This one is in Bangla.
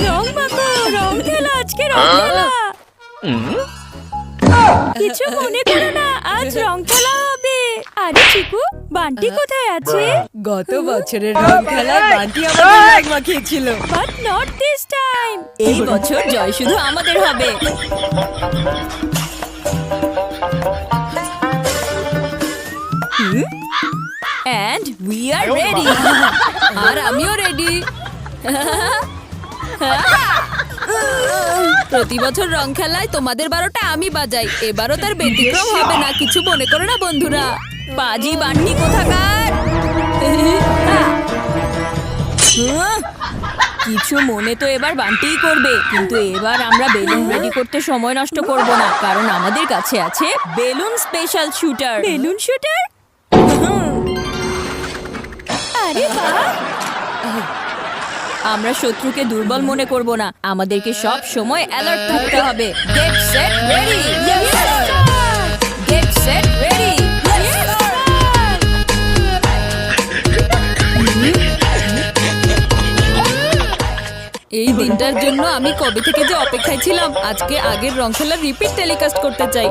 রং মাখো, রং খেলা, আজকে রং খেলা। কিছু মনে করো না, আজ রং খেলা হবে। আরে চিকু, বান্টি কোথায় আছে? গত বছরের রং খেলায় বান্টি আমাদের রং মাখিয়েছিল। But not this time. এই বছর জয় শুধু আমাদের হবে। And we are ready. আর আমিও রেডি। প্রতি বছর রং খেলায় তোমাদের 12টা আমি বাজাই, এবারও তার ব্যতিক্রম হবে না। কিছু মনে করো না বন্ধুরা। বাজি বান্টি কোথাকার? কিছু মনে তো এবার বান্টিই করবে, কিন্তু এবার আমরা বেলুন রেডি করতে সময় নষ্ট করব না, কারণ আমাদের কাছে আছে balloon special shooter. Balloon shooter? আরে বাহ! আমরা শত্রুকে দুর্বল মনে করব না, আমাদেরকে সব সময় অ্যালার্ট থাকতে হবে। Get set ready. Get set ready. এই দিনটার জন্য আমি কবে থেকে যে অপেক্ষায় ছিলাম। আজকে আগের রং খেলার রিপিট টেলিকাস্ট করতে চাই।